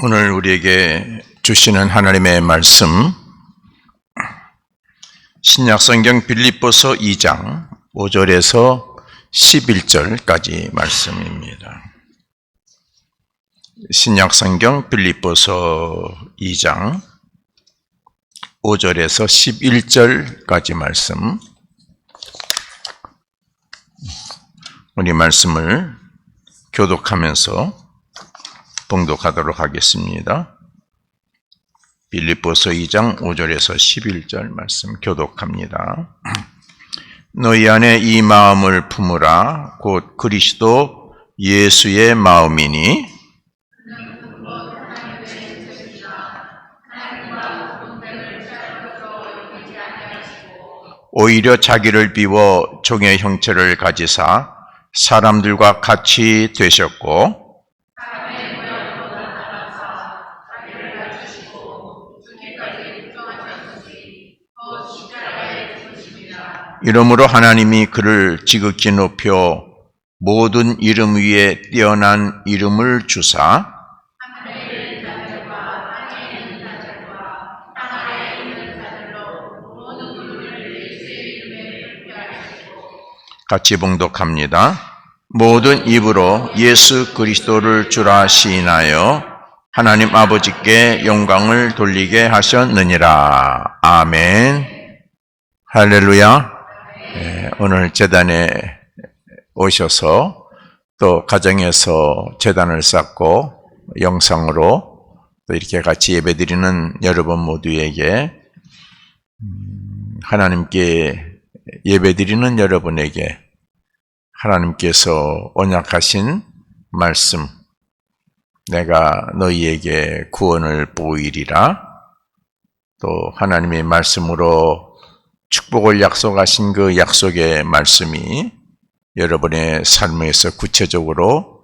오늘 우리에게 주시는 하나님의 말씀, 신약성경 빌립보서 2장 5절에서 11절까지 말씀입니다. 신약성경 빌립보서 2장 5절에서 11절까지 말씀, 우리 말씀을 교독하면서 봉독하도록 하겠습니다. 빌립보서 2장 5절에서 11절 말씀 교독합니다. 너희 안에 이 마음을 품으라. 곧 그리스도 예수의 마음이니 오히려 자기를 비워 종의 형체를 가지사 사람들과 같이 되셨고 이러므로 하나님이 그를 지극히 높여 모든 이름 위에 뛰어난 이름을 주사 같이 봉독합니다. 모든 입으로 예수 그리스도를 주라 시인하여 하나님 아버지께 영광을 돌리게 하셨느니라. 아멘. 할렐루야. 오늘 제단에 오셔서 또 가정에서 제단을 쌓고 영상으로 또 이렇게 같이 예배드리는 여러분 모두에게 하나님께 예배드리는 여러분에게 하나님께서 언약하신 말씀, 내가 너희에게 구원을 보이리라, 또 하나님의 말씀으로 축복을 약속하신 그 약속의 말씀이 여러분의 삶에서 구체적으로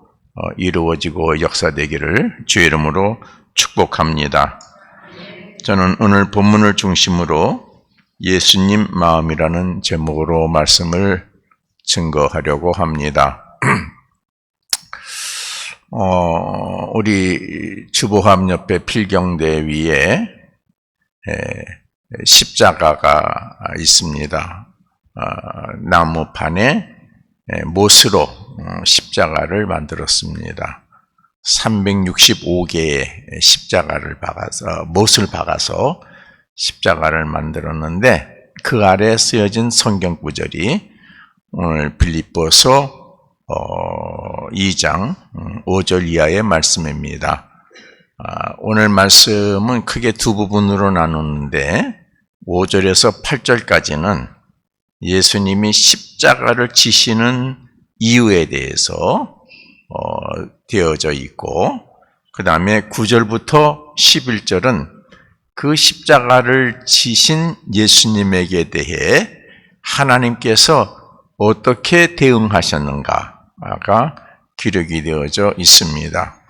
이루어지고 역사되기를 주의 이름으로 축복합니다. 저는 오늘 본문을 중심으로 예수님 마음이라는 제목으로 말씀을 증거하려고 합니다. 우리 주보함 옆에 필경대 위에 십자가가 있습니다. 나무판에 못으로 십자가를 만들었습니다. 365개의 십자가를 박아서, 못을 박아서 십자가를 만들었는데 그 아래에 쓰여진 성경 구절이 오늘 빌립보서 2장 5절 이하의 말씀입니다. 오늘 말씀은 크게 두 부분으로 나누는데 5절에서 8절까지는 예수님이 십자가를 지시는 이유에 대해서 되어져 있고, 그 다음에 9절부터 11절은 그 십자가를 지신 예수님에게 대해 하나님께서 어떻게 대응하셨는가가 기록이 되어져 있습니다.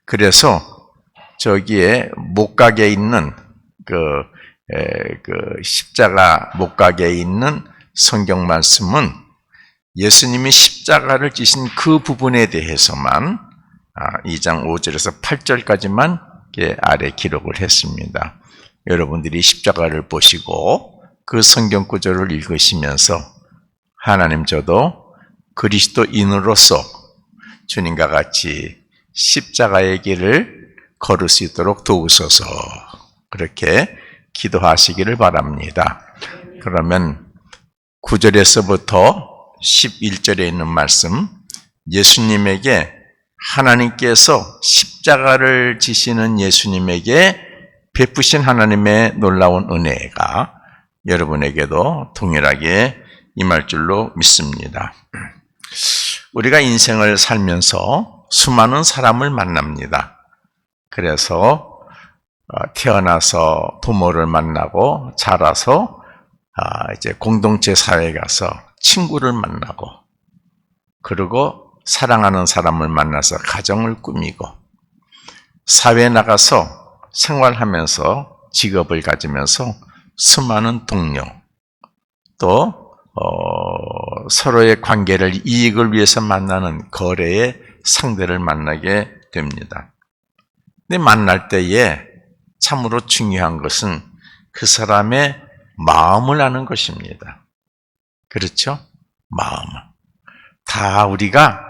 그래서 저기에 목각에 있는 그 십자가 목각에 있는 성경 말씀은 예수님이 십자가를 지신 그 부분에 대해서만 2장 5절에서 8절까지만 아래 기록을 했습니다. 여러분들이 십자가를 보시고 그 성경 구절을 읽으시면서 하나님, 저도 그리스도인으로서 주님과 같이 십자가의 길을 걸을 수 있도록 도우소서, 그렇게 기도하시기를 바랍니다. 그러면 9절에서부터 11절에 있는 말씀, 예수님에게 하나님께서 십자가를 지시는 예수님에게 베푸신 하나님의 놀라운 은혜가 여러분에게도 동일하게 임할 줄로 믿습니다. 우리가 인생을 살면서 수많은 사람을 만납니다. 그래서 태어나서 부모를 만나고 자라서 이제 공동체 사회에 가서 친구를 만나고, 그리고 사랑하는 사람을 만나서 가정을 꾸미고, 사회에 나가서 생활하면서 직업을 가지면서 수많은 동료, 또 서로의 관계를 이익을 위해서 만나는 거래의 상대를 만나게 됩니다. 근데 만날 때에 참으로 중요한 것은 그 사람의 마음을 아는 것입니다. 그렇죠? 마음을. 다 우리가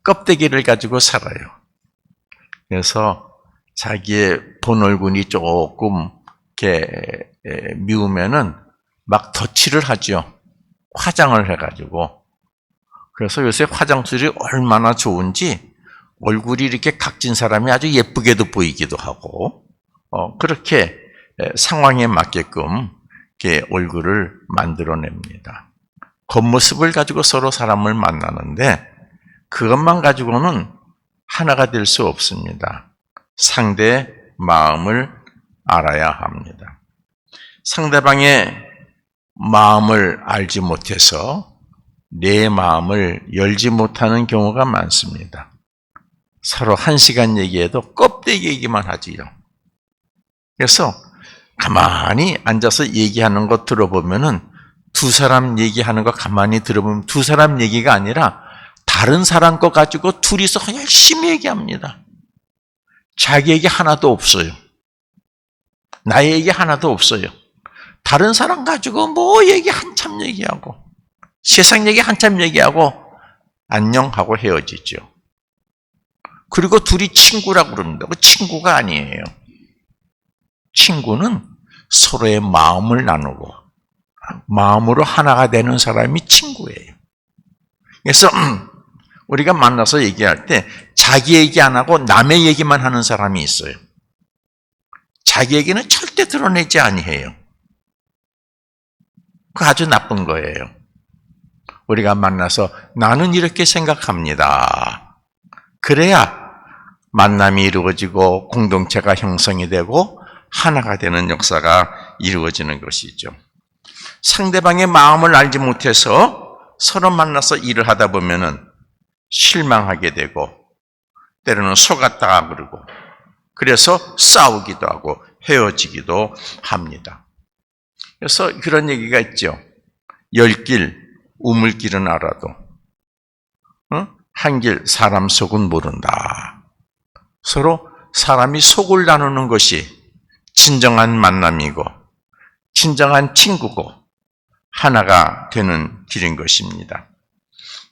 껍데기를 가지고 살아요. 그래서 자기의 본 얼굴이 조금 이렇게 미우면은 막 덧칠을 하죠. 화장을 해가지고. 그래서 요새 화장술이 얼마나 좋은지 얼굴이 이렇게 각진 사람이 아주 예쁘게도 보이기도 하고, 그렇게 상황에 맞게끔 이렇게 얼굴을 만들어냅니다. 겉모습을 가지고 서로 사람을 만나는데 그것만 가지고는 하나가 될 수 없습니다. 상대의 마음을 알아야 합니다. 상대방의 마음을 알지 못해서 내 마음을 열지 못하는 경우가 많습니다. 서로 1시간 얘기해도 껍데기 얘기만 하지요. 그래서 가만히 앉아서 얘기하는 거 들어보면은 두 사람 얘기하는 거 가만히 들어보면 두 사람 얘기가 아니라 다른 사람 거 가지고 둘이서 열심히 얘기합니다. 자기 얘기 하나도 없어요. 나의 얘기 하나도 없어요. 다른 사람 가지고 뭐 얘기 한참 얘기하고 세상 얘기 한참 얘기하고 안녕하고 헤어지죠. 그리고 둘이 친구라고 그럽니다. 그 친구가 아니에요. 친구는 서로의 마음을 나누고 마음으로 하나가 되는 사람이 친구예요. 그래서 우리가 만나서 얘기할 때 자기 얘기 안 하고 남의 얘기만 하는 사람이 있어요. 자기 얘기는 절대 드러내지 아니해요. 그거 아주 나쁜 거예요. 우리가 만나서 나는 이렇게 생각합니다. 그래야 만남이 이루어지고 공동체가 형성이 되고 하나가 되는 역사가 이루어지는 것이죠. 상대방의 마음을 알지 못해서 서로 만나서 일을 하다 보면은 실망하게 되고 때로는 속았다가 그러고 그래서 싸우기도 하고 헤어지기도 합니다. 그래서 그런 얘기가 있죠. 10길 우물길은 알아도 한 길 사람 속은 모른다. 서로 사람이 속을 나누는 것이 진정한 만남이고 진정한 친구고 하나가 되는 길인 것입니다.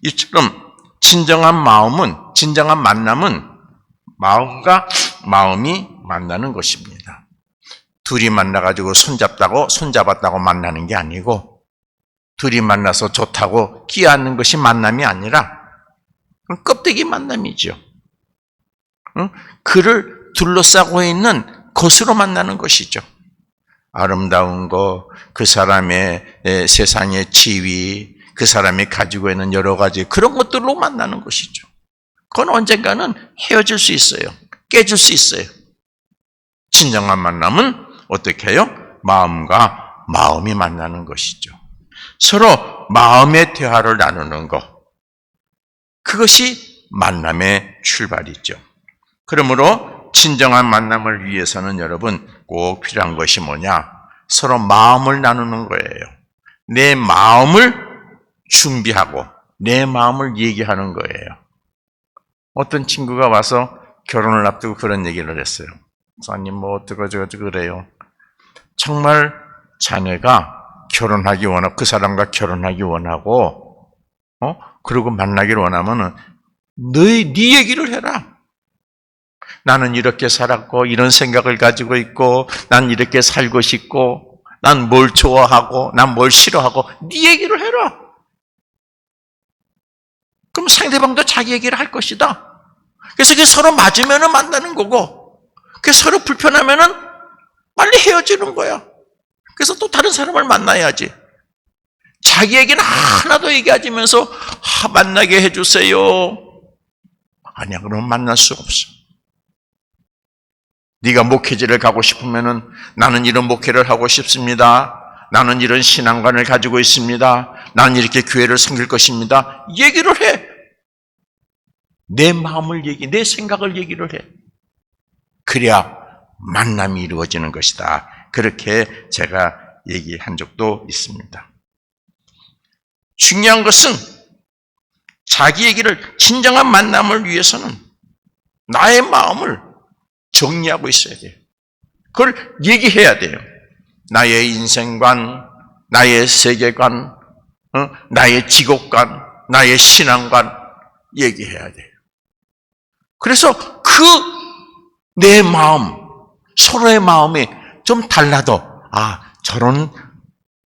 이처럼 진정한 만남은 마음과 마음이 만나는 것입니다. 둘이 만나가지고 손잡았다고 만나는 게 아니고 둘이 만나서 좋다고 끼어앉는 것이 만남이 아니라 껍데기 만남이죠. 그를 둘러싸고 있는 것으로 만나는 것이죠. 아름다운 거, 그 사람의 세상의 지위, 그 사람이 가지고 있는 여러 가지 그런 것들로 만나는 것이죠. 그건 언젠가는 헤어질 수 있어요. 깨질 수 있어요. 진정한 만남은 어떻게 해요? 마음과 마음이 만나는 것이죠. 서로 마음의 대화를 나누는 것. 그것이 만남의 출발이죠. 그러므로 진정한 만남을 위해서는 여러분 꼭 필요한 것이 뭐냐? 서로 마음을 나누는 거예요. 내 마음을 준비하고 내 마음을 얘기하는 거예요. 어떤 친구가 와서 결혼을 앞두고 그런 얘기를 했어요. 목사님 뭐 어쩌고 그래요. 정말 자네가 결혼하기 원하고 그 사람과 결혼하기 원하고 그리고 만나기를 원하면은 네 얘기를 해라. 나는 이렇게 살았고 이런 생각을 가지고 있고 난 이렇게 살고 싶고 난 뭘 좋아하고 난 뭘 싫어하고 네 얘기를 해라. 그럼 상대방도 자기 얘기를 할 것이다. 그래서 그게 서로 맞으면 만나는 거고 그게 서로 불편하면 빨리 헤어지는 거야. 그래서 또 다른 사람을 만나야지. 자기 얘기는 하나도 얘기하면서 만나게 해주세요. 아니야, 그러면 만날 수 없어. 네가 목회지를 가고 싶으면은 나는 이런 목회를 하고 싶습니다. 나는 이런 신앙관을 가지고 있습니다. 나는 이렇게 교회를 섬길 것입니다. 얘기를 해. 내 마음을 내 생각을 얘기를 해. 그래야 만남이 이루어지는 것이다. 그렇게 제가 얘기한 적도 있습니다. 중요한 것은 자기 얘기를 진정한 만남을 위해서는 나의 마음을 정리하고 있어야 돼요. 그걸 얘기해야 돼요. 나의 인생관, 나의 세계관, 나의 직업관, 나의 신앙관 얘기해야 돼요. 그래서 내 마음, 서로의 마음이 좀 달라도 저런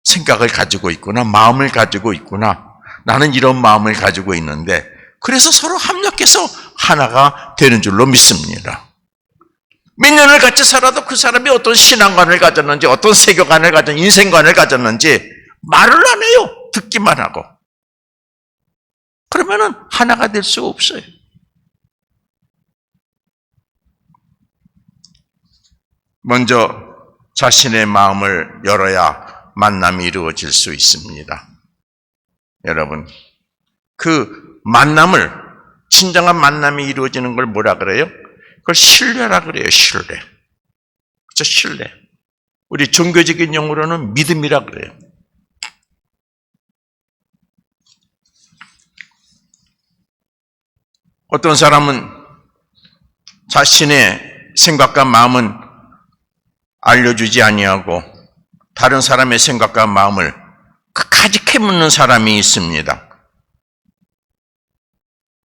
생각을 가지고 있구나, 마음을 가지고 있구나, 나는 이런 마음을 가지고 있는데, 그래서 서로 협력해서 하나가 되는 줄로 믿습니다. 몇 년을 같이 살아도 그 사람이 어떤 신앙관을 가졌는지, 어떤 세계관을 가졌는지, 인생관을 가졌는지 말을 안 해요. 듣기만 하고. 그러면은 하나가 될 수 없어요. 먼저 자신의 마음을 열어야 만남이 이루어질 수 있습니다. 여러분, 그 만남을, 진정한 만남이 이루어지는 걸 뭐라 그래요? 그걸 신뢰라 그래요, 신뢰. 그렇죠, 신뢰. 우리 종교적인 용어로는 믿음이라 그래요. 어떤 사람은 자신의 생각과 마음은 알려주지 아니하고 다른 사람의 생각과 마음을 끝까지 캐묻는 사람이 있습니다.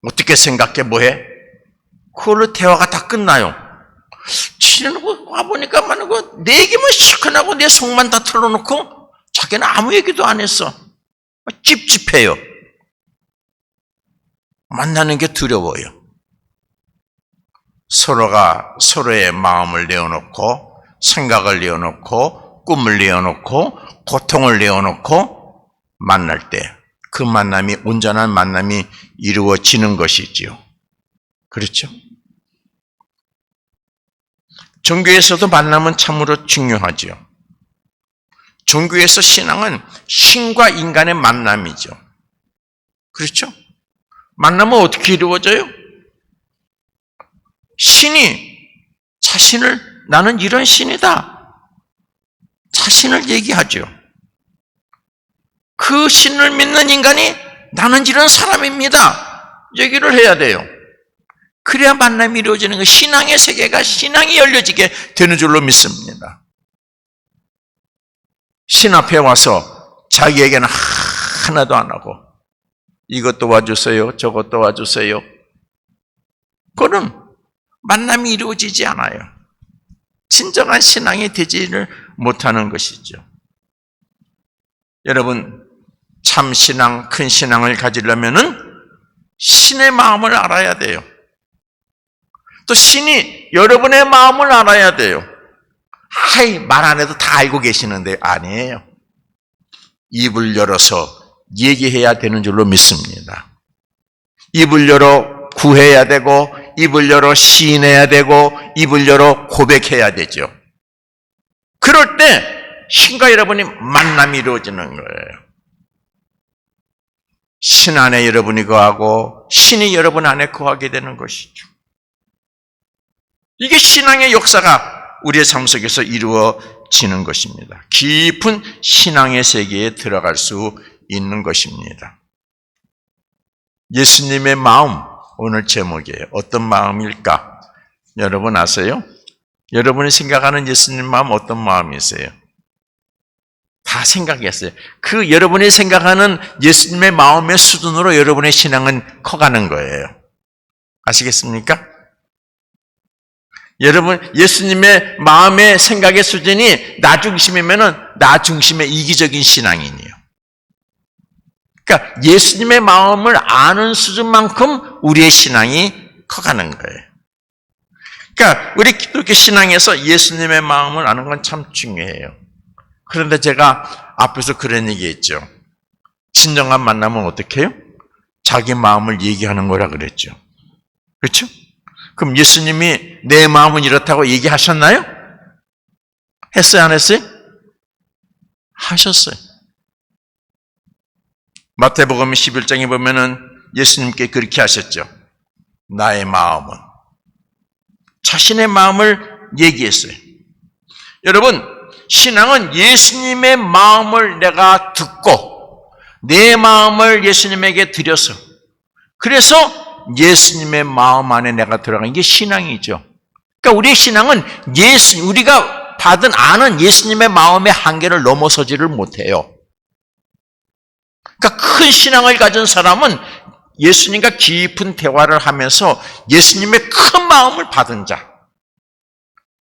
어떻게 생각해 뭐해? 그걸로 대화가 다 끝나요. 지내고 와보니까 내 얘기만 시큰하고 내 속만 다 털어놓고 자기는 아무 얘기도 안 했어. 찝찝해요. 만나는 게 두려워요. 서로가 서로의 마음을 내어놓고 생각을 내어놓고 꿈을 내어놓고 고통을 내어놓고 만날 때 그 만남이 온전한 만남이 이루어지는 것이지요. 그렇죠? 종교에서도 만남은 참으로 중요하지요. 종교에서 신앙은 신과 인간의 만남이죠. 그렇죠? 만남은 어떻게 이루어져요? 신이 자신을, 나는 이런 신이다, 자신을 얘기하죠. 그 신을 믿는 인간이 나는 이런 사람입니다 얘기를 해야 돼요. 그래야 만남이 이루어지는 거, 신앙의 세계가, 신앙이 열려지게 되는 줄로 믿습니다. 신 앞에 와서 자기에게는 하나도 안 하고 이것 도와주세요, 저것 도와주세요, 그거는 만남이 이루어지지 않아요. 진정한 신앙이 되지를 못하는 것이죠. 여러분, 참 신앙, 큰 신앙을 가지려면은 신의 마음을 알아야 돼요. 또 신이 여러분의 마음을 알아야 돼요. 말 안 해도 다 알고 계시는데 아니에요. 입을 열어서 얘기해야 되는 줄로 믿습니다. 입을 열어 구해야 되고, 입을 열어 시인해야 되고, 입을 열어 고백해야 되죠. 그럴 때 신과 여러분이 만남이 이루어지는 거예요. 신 안에 여러분이 거하고 신이 여러분 안에 거하게 되는 것이죠. 이게 신앙의 역사가 우리의 삶 속에서 이루어지는 것입니다. 깊은 신앙의 세계에 들어갈 수 있는 것입니다. 예수님의 마음, 오늘 제목이에요. 어떤 마음일까? 여러분 아세요? 여러분이 생각하는 예수님 마음 어떤 마음이세요? 다 생각했어요. 그 여러분이 생각하는 예수님의 마음의 수준으로 여러분의 신앙은 커가는 거예요. 아시겠습니까? 여러분, 예수님의 마음의 생각의 수준이 나 중심이면은 나 중심의 이기적인 신앙인이에요. 그러니까 예수님의 마음을 아는 수준만큼 우리의 신앙이 커가는 거예요. 그러니까 우리 기독교 신앙에서 예수님의 마음을 아는 건 참 중요해요. 그런데 제가 앞에서 그런 얘기했죠. 진정한 만남은 어떻게 해요? 자기 마음을 얘기하는 거라 그랬죠. 그렇죠? 그럼 예수님이 내 마음은 이렇다고 얘기하셨나요? 했어요, 안 했어요? 하셨어요. 마태복음 11장에 보면은 예수님께 그렇게 하셨죠. 나의 마음은, 자신의 마음을 얘기했어요. 여러분, 신앙은 예수님의 마음을 내가 듣고 내 마음을 예수님에게 드려서, 그래서 예수님의 마음 안에 내가 들어간 게 신앙이죠. 그러니까 우리의 신앙은 우리가 아는 예수님의 마음의 한계를 넘어서지를 못해요. 그러니까 큰 신앙을 가진 사람은 예수님과 깊은 대화를 하면서 예수님의 큰 마음을 받은 자,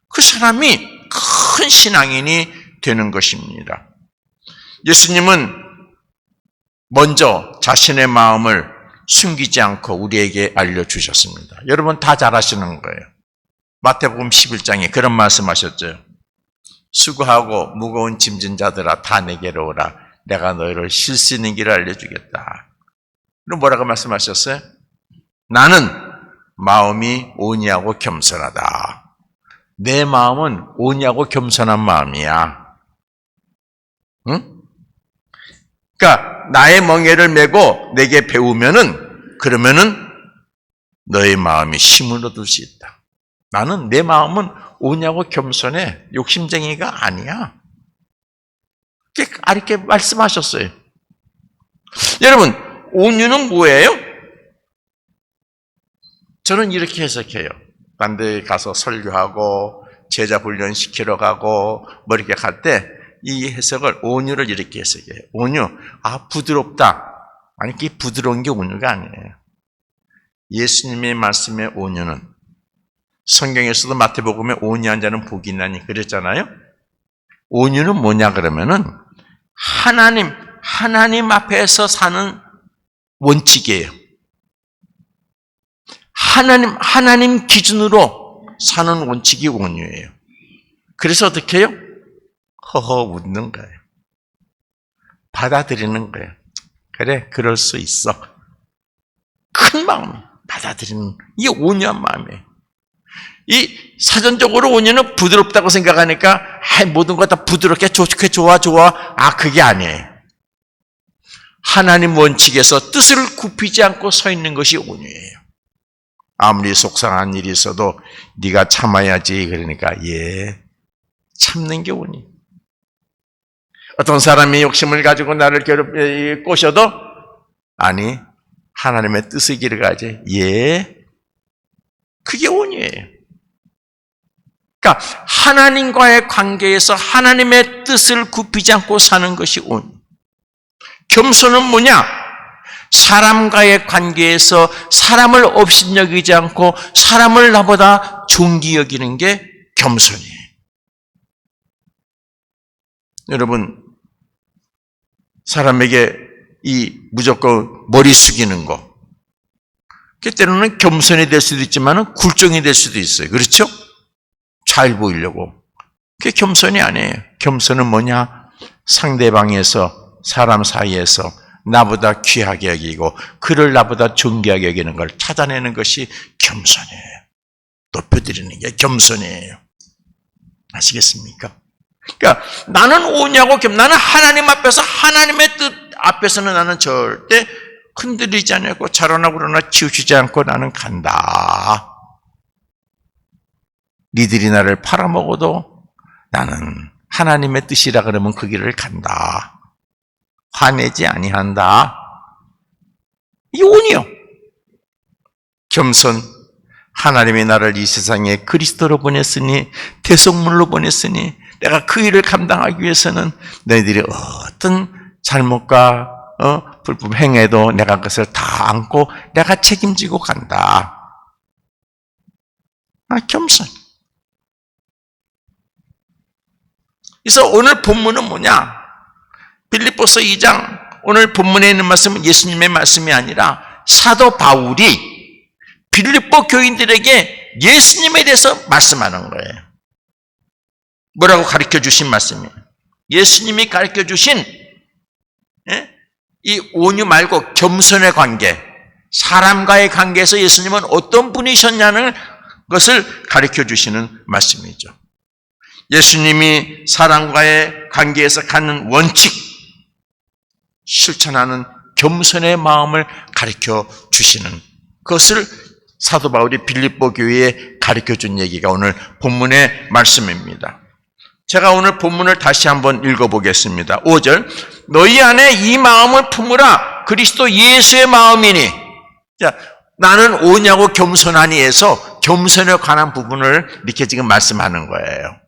그 사람이 큰 신앙인이 되는 것입니다. 예수님은 먼저 자신의 마음을 숨기지 않고 우리에게 알려주셨습니다. 여러분 다 잘 아시는 거예요. 마태복음 11장에 그런 말씀하셨죠. 수고하고 무거운 짐진 자들아 다 내게로 오라. 내가 너희를 쉴 수 있는 길을 알려주겠다. 그럼 뭐라고 말씀하셨어요? 나는 마음이 온유하고 겸손하다. 내 마음은 온유하고 겸손한 마음이야. 응? 그러니까 나의 멍에를 메고 내게 배우면은 그러면은 너의 마음이 힘을 얻을 수 있다. 나는 내 마음은 온유하고 겸손해. 욕심쟁이가 아니야. 이렇게 말씀하셨어요. 여러분, 온유는 뭐예요? 저는 이렇게 해석해요. 딴 데 가서 설교하고 제자 훈련시키러 가고 뭐 이렇게 갈 때 이 해석을, 온유를 이렇게 해석해요. 온유, 부드럽다. 아니, 그게 부드러운 게 온유가 아니에요. 예수님의 말씀의 온유는, 성경에서도 마태복음에 온유한 자는 복이 있나니 그랬잖아요. 온유는 뭐냐 그러면은 하나님 앞에서 사는 원칙이에요. 하나님 기준으로 사는 원칙이 온유예요. 그래서 어떻게 해요? 허허 웃는 거예요. 받아들이는 거예요. 그래, 그럴 수 있어. 큰 마음 받아들이는, 이게 온유한 마음이에요. 이 사전적으로 온유는 부드럽다고 생각하니까 모든 거 다 부드럽게 좋게 좋아. 그게 아니에요. 하나님 원칙에서 뜻을 굽히지 않고 서 있는 것이 온유예요. 아무리 속상한 일이 있어도 네가 참아야지. 그러니까 참는 게 온유. 어떤 사람이 욕심을 가지고 나를 꼬셔도 아니, 하나님의 뜻의 길을 가지. 그게 온유예요. 그러니까 하나님과의 관계에서 하나님의 뜻을 굽히지 않고 사는 것이 온유. 겸손은 뭐냐? 사람과의 관계에서 사람을 업신여기지 않고 사람을 나보다 존귀 여기는 게 겸손이에요. 여러분, 사람에게 이 무조건 머리 숙이는 거, 때로는 겸손이 될 수도 있지만 굴종이 될 수도 있어요. 그렇죠? 잘 보이려고. 그게 겸손이 아니에요. 겸손은 뭐냐? 상대방에서, 사람 사이에서 나보다 귀하게 여기고 그를 나보다 존귀하게 여기는 걸 찾아내는 것이 겸손이에요. 높여드리는 게 겸손이에요. 아시겠습니까? 그러니까 나는 오냐고 나는 하나님 앞에서, 하나님의 뜻 앞에서는 나는 절대 흔들리지 않고 자라나고 그러나 치우치지 않고 나는 간다. 니들이 나를 팔아먹어도 나는 하나님의 뜻이라 그러면 그 길을 간다. 화내지 아니한다. 이 온이요. 겸손. 하나님이 나를 이 세상에 그리스도로 보냈으니, 대속물로 보냈으니 내가 그 일을 감당하기 위해서는 너희들이 어떤 잘못과 불법 행해도 내가 그것을 다 안고 내가 책임지고 간다. 겸손. 그래서 오늘 본문은 뭐냐? 빌립보서 2장, 오늘 본문에 있는 말씀은 예수님의 말씀이 아니라 사도 바울이 빌립보 교인들에게 예수님에 대해서 말씀하는 거예요. 뭐라고 가르쳐 주신 말씀이에요? 예수님이 가르쳐 주신 이 온유 말고 겸손의 관계, 사람과의 관계에서 예수님은 어떤 분이셨냐는 것을 가르쳐 주시는 말씀이죠. 예수님이 사람과의 관계에서 갖는 원칙, 실천하는 겸손의 마음을 가르쳐 주시는 것을 사도 바울이 빌립보 교회에 가르쳐 준 얘기가 오늘 본문의 말씀입니다. 제가 오늘 본문을 다시 한번 읽어보겠습니다. 5절, 너희 안에 이 마음을 품으라. 그리스도 예수의 마음이니. 자, 나는 오냐고 겸손하니에서 겸손에 관한 부분을 이렇게 지금 말씀하는 거예요.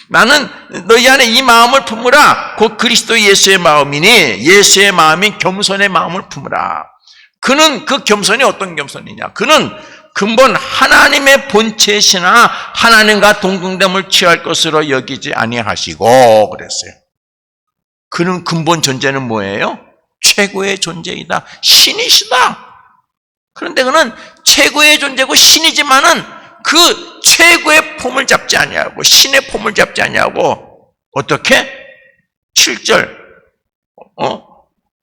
나는 너희 안에 이 마음을 품으라. 곧 그리스도 예수의 마음이니 예수의 마음인 겸손의 마음을 품으라. 그는 그 겸손이 어떤 겸손이냐? 그는 근본 하나님의 본체시나 하나님과 동등됨을 취할 것으로 여기지 아니하시고 그랬어요. 그는 근본 존재는 뭐예요? 최고의 존재이다. 신이시다. 그런데 그는 최고의 존재고 신이지만은 그 최고의 폼을 잡지 아니하고 신의 폼을 잡지 아니하고 어떻게? 7절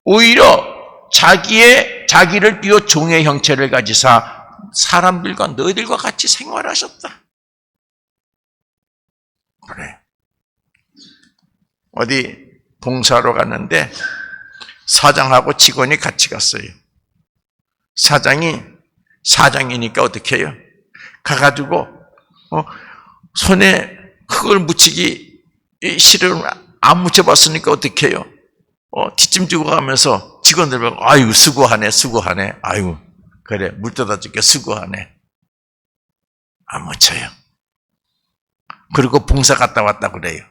오히려 자기를 비워 종의 형체를 가지사 사람들과 너희들과 같이 생활하셨다. 그래. 어디 봉사로 갔는데 사장하고 직원이 같이 갔어요. 사장이니까 어떻게 해요? 가가지고 손에 흙을 묻히기 싫으면 안 묻혀봤으니까 어떻게 해요? 뒷짐 주고 가면서 직원들 보고 아유 수고하네. 아유 그래 물 떠다 줄게 수고하네. 안 묻혀요. 그리고 봉사 갔다 왔다 그래요.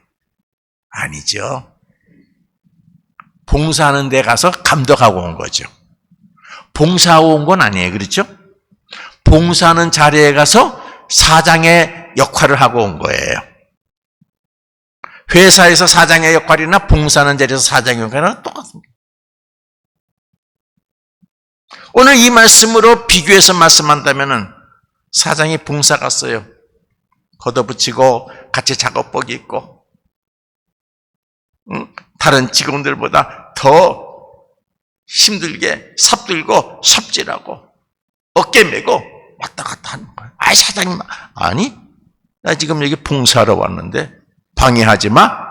아니죠. 봉사하는 데 가서 감독하고 온 거죠. 봉사하고 온 건 아니에요. 그렇죠? 봉사하는 자리에 가서 사장의 역할을 하고 온 거예요. 회사에서 사장의 역할이나 봉사하는 자리에서 사장의 역할은 똑같습니다. 오늘 이 말씀으로 비교해서 말씀한다면 사장이 봉사 갔어요. 걷어붙이고 같이 작업복 입고 다른 직원들보다 더 힘들게 삽들고 삽질하고 어깨 메고 왔다 갔다 하는 거예요. 아이 사장님 아니 나 지금 여기 봉사하러 왔는데 방해하지 마.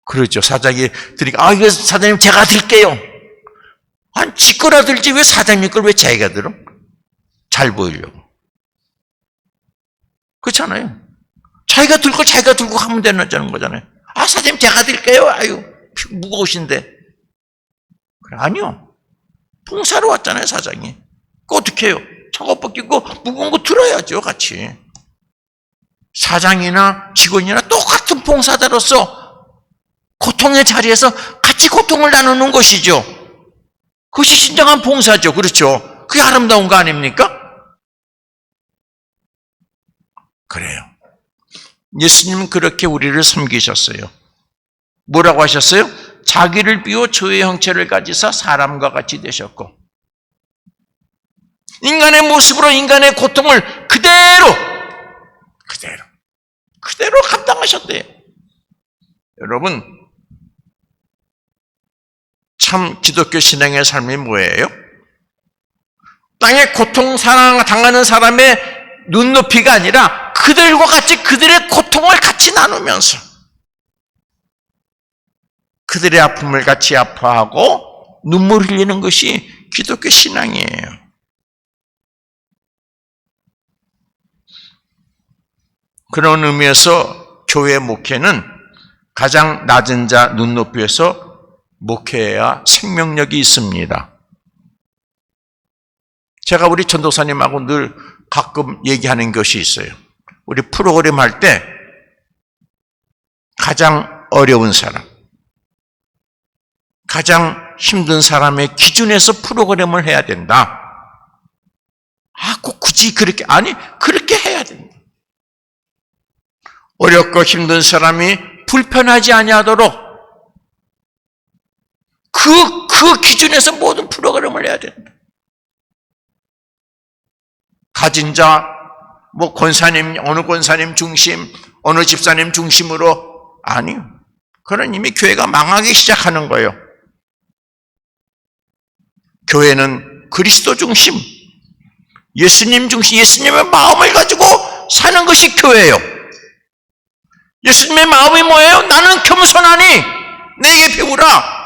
그렇죠. 사장이 드리니까 이거 사장님 제가 들게요. 아니 지 거라 들지 왜 사장님 걸 왜 자기가 들어? 잘 보이려고. 그렇잖아요. 자기가 들고 하면 되는 거잖아요. 사장님 제가 들게요. 아유 무거우신데. 그래, 아니요. 봉사로 왔잖아요 사장이. 그거 어떻게 해요? 작업 벗기고 무거운 거 들어야죠 같이. 사장이나 직원이나 똑같은 봉사자로서 고통의 자리에서 같이 고통을 나누는 것이죠. 그것이 진정한 봉사죠. 그렇죠? 그게 아름다운 거 아닙니까? 그래요. 예수님은 그렇게 우리를 섬기셨어요. 뭐라고 하셨어요? 자기를 비워 조의 형체를 가지사 사람과 같이 되셨고 인간의 모습으로 인간의 고통을 그대로 감당하셨대요. 여러분 참 기독교 신앙의 삶이 뭐예요? 땅에 고통 당하는 사람의 눈높이가 아니라 그들과 같이 그들의 고통을 같이 나누면서 그들의 아픔을 같이 아파하고 눈물 흘리는 것이 기독교 신앙이에요. 그런 의미에서 교회 목회는 가장 낮은 자 눈높이에서 목회해야 생명력이 있습니다. 제가 우리 전도사님하고 늘 가끔 얘기하는 것이 있어요. 우리 프로그램 할 때 가장 어려운 사람, 가장 힘든 사람의 기준에서 프로그램을 해야 된다. 꼭 굳이 그렇게, 아니, 그렇게 해야 된다. 어렵고 힘든 사람이 불편하지 아니하도록 그 기준에서 모든 프로그램을 해야 된다. 가진 자, 권사님, 어느 권사님 중심, 어느 집사님 중심으로, 아니요. 그건 이미 교회가 망하기 시작하는 거예요. 교회는 그리스도 중심, 예수님 중심, 예수님의 마음을 가지고 사는 것이 교회예요. 예수님의 마음이 뭐예요? 나는 겸손하니 내게 배우라.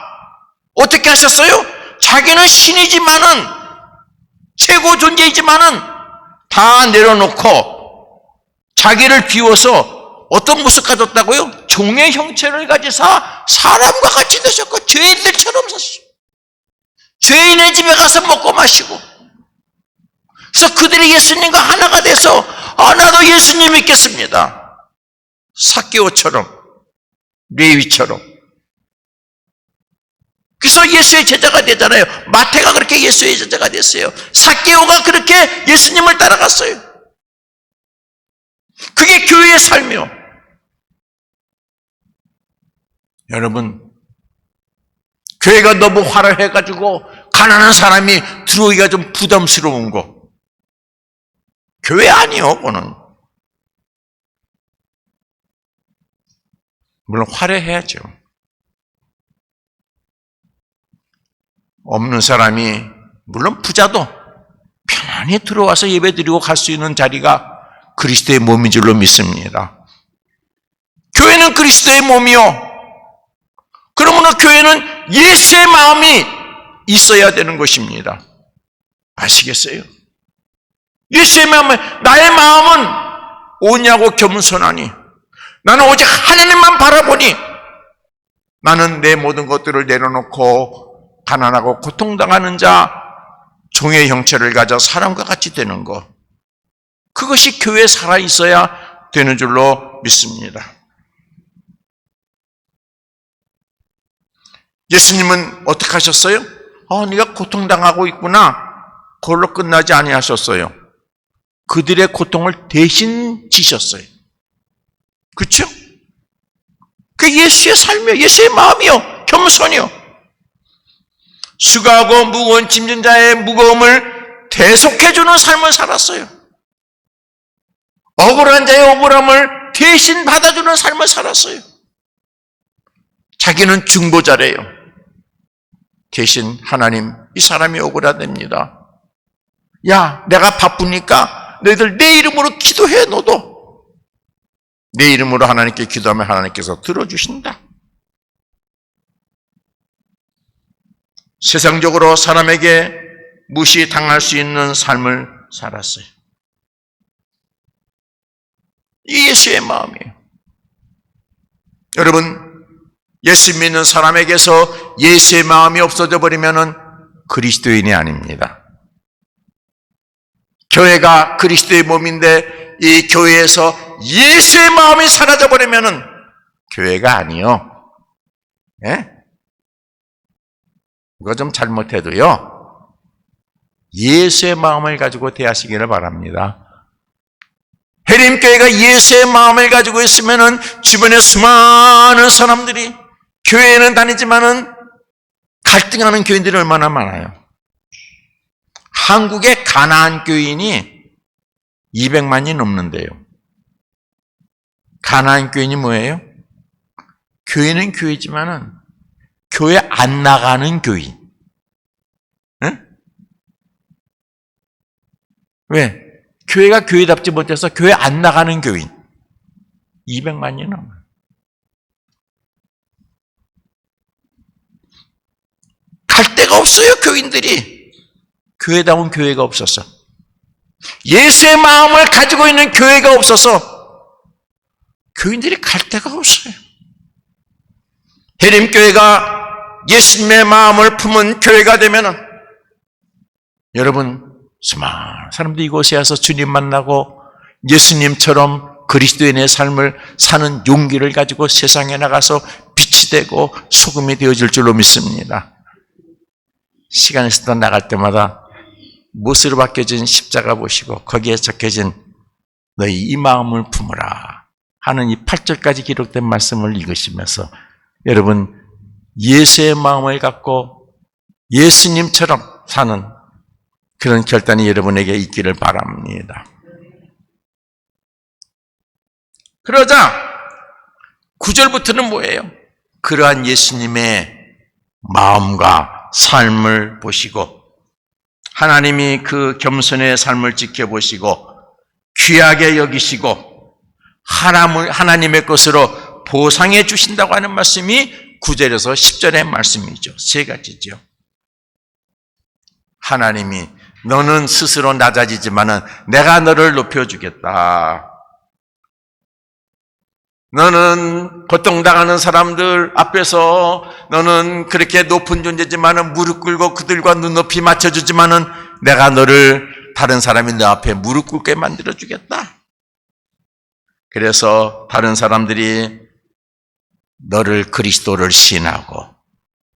어떻게 하셨어요? 자기는 신이지만은, 최고 존재이지만은 다 내려놓고 자기를 비워서 어떤 모습 가졌다고요? 종의 형체를 가지사 사람과 같이 되셨고 죄인들처럼 사시고 죄인의 집에 가서 먹고 마시고 그래서 그들이 예수님과 하나가 돼서 나도 예수님 믿겠습니다. 삭개오처럼, 레위처럼. 그래서 예수의 제자가 되잖아요. 마태가 그렇게 예수의 제자가 됐어요. 삭개오가 그렇게 예수님을 따라갔어요. 그게 교회의 삶이요. 여러분, 교회가 너무 화려해가지고 가난한 사람이 들어오기가 좀 부담스러운 거. 교회 아니요, 그거는. 물론 화려해야죠. 없는 사람이, 물론 부자도 편안히 들어와서 예배드리고 갈 수 있는 자리가 그리스도의 몸인 줄로 믿습니다. 교회는 그리스도의 몸이요. 그러므로 교회는 예수의 마음이 있어야 되는 것입니다. 아시겠어요? 예수의 마음은, 나의 마음은 오냐고 겸손하니, 나는 오직 하나님만 바라보니, 나는 내 모든 것들을 내려놓고 가난하고 고통당하는 자, 종의 형체를 가져 사람과 같이 되는 것. 그것이 교회에 살아있어야 되는 줄로 믿습니다. 예수님은 어떻게 하셨어요? 네가 고통당하고 있구나. 그걸로 끝나지 아니하셨어요. 그들의 고통을 대신 지셨어요. 그렇죠? 그 예수의 삶이요, 예수의 마음이요, 겸손이요. 수고하고 무거운 짐진 자의 무거움을 대속해주는 삶을 살았어요. 억울한 자의 억울함을 대신 받아주는 삶을 살았어요. 자기는 중보자래요. 대신 하나님, 이 사람이 억울하답니다. 야, 내가 바쁘니까 너희들 내 이름으로 기도해. 너도 내 이름으로 하나님께 기도하면 하나님께서 들어주신다. 세상적으로 사람에게 무시당할 수 있는 삶을 살았어요. 이 예수의 마음이에요. 여러분, 예수 믿는 사람에게서 예수의 마음이 없어져 버리면 그리스도인이 아닙니다. 교회가 그리스도의 몸인데 이 교회에서 예수의 마음이 사라져 버리면 교회가 아니요. 예? 이거 좀 잘못해도요, 예수의 마음을 가지고 대하시기를 바랍니다. 해림교회가 예수의 마음을 가지고 있으면 주변에 수많은 사람들이 교회에는 다니지만은 갈등하는 교인들이 얼마나 많아요. 한국의 가나안 교인이 200만이 넘는데요. 가나안 교인이 뭐예요? 교회는 교회지만은 교회 안 나가는 교인. 응? 왜? 교회가 교회답지 못해서 교회 안 나가는 교인 200만이 넘어요. 갈 데가 없어요. 교인들이 교회다운 교회가 없어서, 예수의 마음을 가지고 있는 교회가 없어서 교인들이 갈 데가 없어요. 해림교회가 예수님의 마음을 품은 교회가 되면 여러분, 수많은 사람들이 이곳에 와서 주님 만나고 예수님처럼 그리스도인의 삶을 사는 용기를 가지고 세상에 나가서 빛이 되고 소금이 되어질 줄로 믿습니다. 시간이 있을 나갈 때마다 못으로 바뀌어진 십자가 보시고 거기에 적혀진 너희 이 마음을 품으라 하는 이 8절까지 기록된 말씀을 읽으시면서 여러분, 예수의 마음을 갖고 예수님처럼 사는 그런 결단이 여러분에게 있기를 바랍니다. 그러자 9절부터는 뭐예요? 그러한 예수님의 마음과 삶을 보시고 하나님이 그 겸손의 삶을 지켜보시고 귀하게 여기시고 하나님의 것으로 보상해 주신다고 하는 말씀이 9절에서 10절의 말씀이죠. 세 가지죠. 하나님이 너는 스스로 낮아지지만은 내가 너를 높여주겠다. 너는 고통당하는 사람들 앞에서 너는 그렇게 높은 존재지만은 무릎 꿇고 그들과 눈높이 맞춰주지만은 내가 너를 다른 사람이 너 앞에 무릎 꿇게 만들어주겠다. 그래서 다른 사람들이 너를 그리스도를 신하고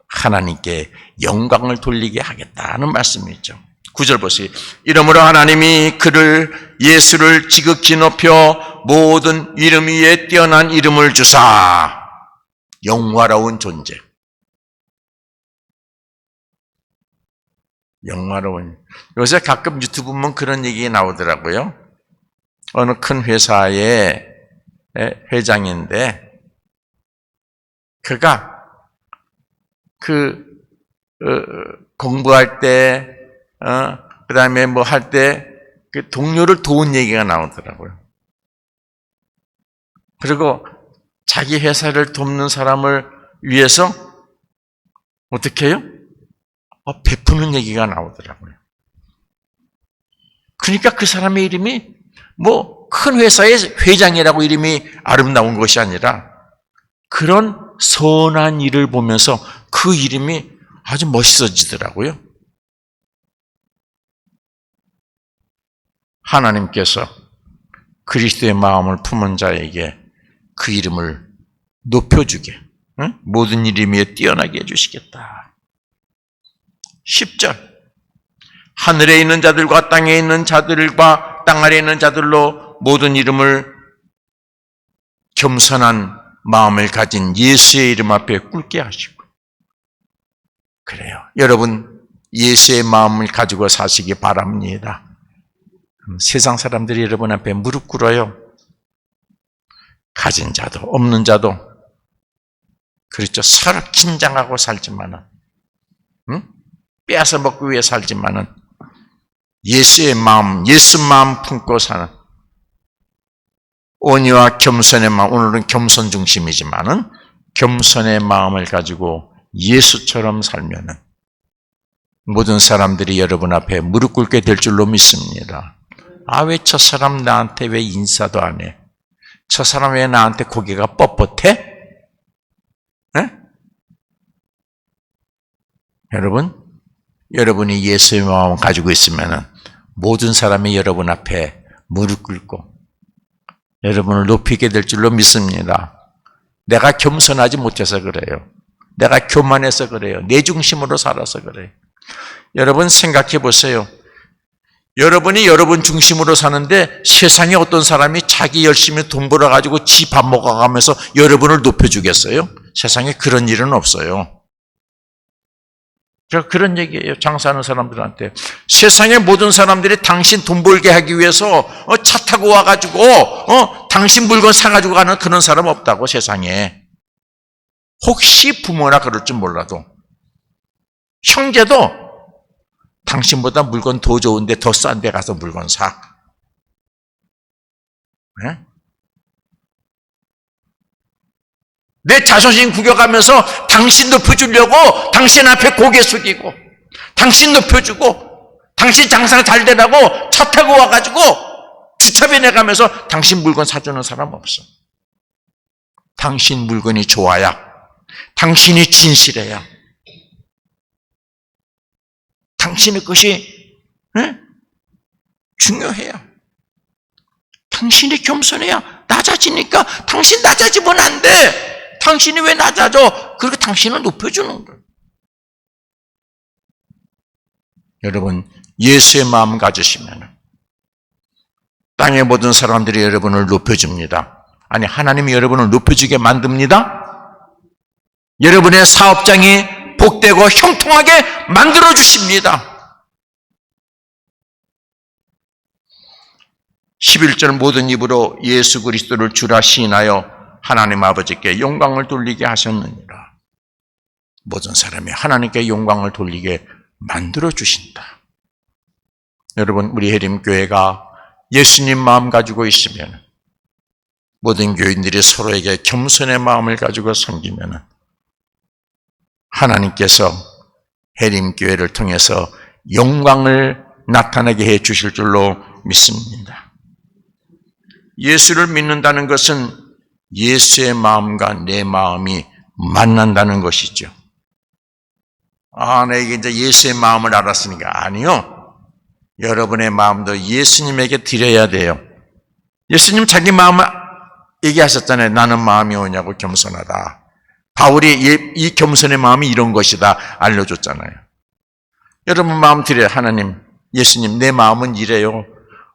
하나님께 영광을 돌리게 하겠다는 말씀이죠. 9절 보세요. 이러므로 하나님이 그를 예수를 지극히 높여 모든 이름 위에 뛰어난 이름을 주사 영화로운 존재. 영화로운. 요새 가끔 유튜브 보면 그런 얘기 나오더라고요. 어느 큰 회사의 회장인데 그가 공부할 때 그다음에 뭐 할 때 그 동료를 도운 얘기가 나오더라고요. 그리고 자기 회사를 돕는 사람을 위해서 어떻게 해요? 베푸는 얘기가 나오더라고요. 그러니까 그 사람의 이름이 뭐 큰 회사의 회장이라고 이름이 아름다운 것이 아니라 그런 선한 일을 보면서 그 이름이 아주 멋있어지더라고요. 하나님께서 그리스도의 마음을 품은 자에게 그 이름을 높여주게, 모든 이름 위에 뛰어나게 해주시겠다. 10절. 하늘에 있는 자들과 땅에 있는 자들과 땅 아래에 있는 자들로 모든 이름을 겸손한 마음을 가진 예수의 이름 앞에 꿇게 하시고. 그래요. 여러분, 예수의 마음을 가지고 사시기 바랍니다. 세상 사람들이 여러분 앞에 무릎 꿇어요. 가진 자도 없는 자도. 그렇죠. 서로 긴장하고 살지만은, 빼앗아 먹기 위해 살지만은, 예수의 마음, 예수 마음 품고 사는 온유와 겸손의 마음, 오늘은 겸손 중심이지만은 겸손의 마음을 가지고 예수처럼 살면은 모든 사람들이 여러분 앞에 무릎 꿇게 될 줄로 믿습니다. 아, 왜 저 사람 나한테 왜 인사도 안 해? 저 사람 왜 나한테 고개가 뻣뻣해? 네? 여러분이 예수의 마음을 가지고 있으면은 모든 사람이 여러분 앞에 무릎 꿇고 여러분을 높이게 될 줄로 믿습니다. 내가 겸손하지 못해서 그래요. 내가 교만해서 그래요. 내 중심으로 살아서 그래요. 여러분 생각해 보세요. 여러분이 여러분 중심으로 사는데 세상에 어떤 사람이 자기 열심히 돈 벌어가지고 지 밥 먹어가면서 여러분을 높여주겠어요? 세상에 그런 일은 없어요. 제가 그런 얘기예요. 장사하는 사람들한테. 세상의 모든 사람들이 당신 돈 벌게 하기 위해서 차 타고 와가지고 당신 물건 사가지고 가는 그런 사람 없다고 세상에. 혹시 부모나 그럴 줄 몰라도. 형제도 당신보다 물건 더 좋은데 더 싼 데 가서 물건 사. 네? 내 자존심 구겨가면서 당신 높여주려고 당신 앞에 고개 숙이고 당신 높여주고 당신 장사 잘 되라고 차 타고 와가지고 주차비 내가면서 당신 물건 사주는 사람 없어. 당신 물건이 좋아야, 당신이 진실해야, 당신의 것이 중요해요. 당신이 겸손해야 낮아지니까 당신 낮아지면 안 돼. 당신이 왜 낮아져? 그렇게 당신을 높여주는 거예요. 여러분, 예수의 마음 가지시면 땅의 모든 사람들이 여러분을 높여줍니다. 아니, 하나님이 여러분을 높여주게 만듭니다. 여러분의 사업장이 복되고 형통하게 만들어주십니다. 11절 모든 입으로 예수 그리스도를 주라 시인하여 하나님 아버지께 영광을 돌리게 하셨느니라. 모든 사람이 하나님께 영광을 돌리게 만들어주신다. 여러분, 우리 해림교회가 예수님 마음 가지고 있으면 모든 교인들이 서로에게 겸손의 마음을 가지고 섬기면 하나님께서 해림교회를 통해서 영광을 나타나게 해 주실 줄로 믿습니다. 예수를 믿는다는 것은 예수의 마음과 내 마음이 만난다는 것이죠. 아, 내가 이제 예수의 마음을 알았으니까. 아니요. 여러분의 마음도 예수님에게 드려야 돼요. 예수님 자기 마음을 얘기하셨잖아요. 나는 마음이 오냐고 겸손하다. 바울이 이 겸손의 마음이 이런 것이다 알려줬잖아요. 여러분 마음 드려요. 하나님, 예수님 내 마음은 이래요.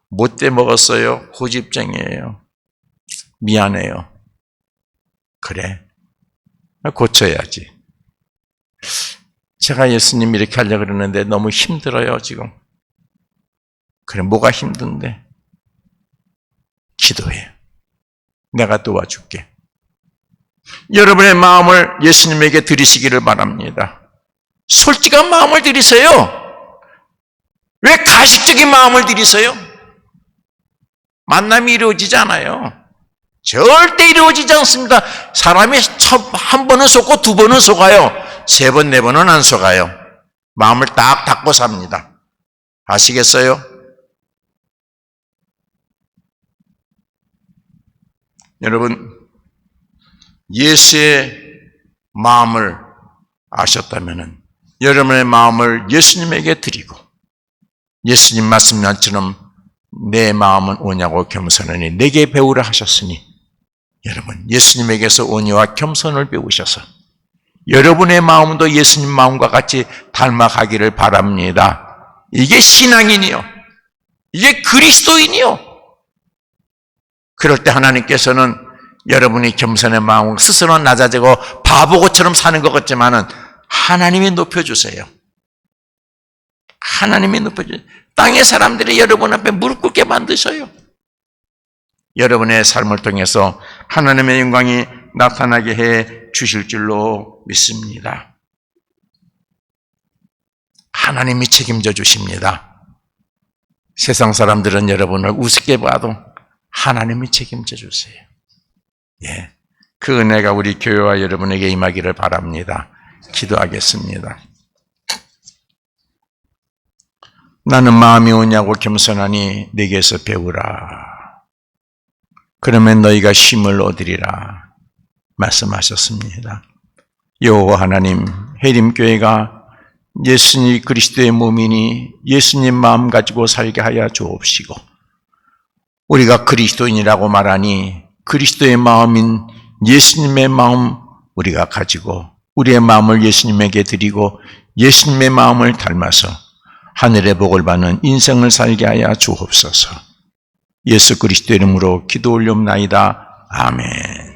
못돼 먹었어요. 고집쟁이에요. 미안해요. 그래. 고쳐야지. 제가 예수님 이렇게 하려고 그러는데 너무 힘들어요 지금. 그래, 뭐가 힘든데? 기도해. 내가 도와줄게. 여러분의 마음을 예수님에게 드리시기를 바랍니다. 솔직한 마음을 드리세요. 왜 가식적인 마음을 드리세요? 만남이 이루어지지 않아요. 절대 이루어지지 않습니다. 사람이 한 번은 속고 두 번은 속아요. 세 번, 네 번은 안 속아요. 마음을 딱 닫고 삽니다. 아시겠어요? 여러분, 예수의 마음을 아셨다면 여러분의 마음을 예수님에게 드리고 예수님 말씀처럼 내 마음은 오냐고 겸손하니 내게 배우라 하셨으니 여러분 예수님에게서 온유와 겸손을 배우셔서 여러분의 마음도 예수님 마음과 같이 닮아가기를 바랍니다. 이게 신앙인이요. 이게 그리스도인이요. 그럴 때 하나님께서는 여러분이 겸손의 마음을 스스로 낮아지고 바보처럼 사는 것 같지만은 하나님이 높여주세요. 하나님이 높여주세요. 땅의 사람들이 여러분 앞에 무릎 꿇게 만드셔요. 여러분의 삶을 통해서 하나님의 영광이 나타나게 해 주실 줄로 믿습니다. 하나님이 책임져 주십니다. 세상 사람들은 여러분을 우습게 봐도 하나님이 책임져 주세요. 예, 그 은혜가 우리 교회와 여러분에게 임하기를 바랍니다. 기도하겠습니다. 나는 마음이 오냐고 겸손하니 내게서 배우라. 그러면 너희가 쉼을 얻으리라 말씀하셨습니다. 여호와 하나님, 해림교회가 예수님 그리스도의 몸이니 예수님 마음 가지고 살게 하여 주옵시고 우리가 그리스도인이라고 말하니 그리스도의 마음인 예수님의 마음 우리가 가지고 우리의 마음을 예수님에게 드리고 예수님의 마음을 닮아서 하늘의 복을 받는 인생을 살게 하여 주옵소서. 예수 그리스도의 이름으로 기도 올리옵나이다. 아멘.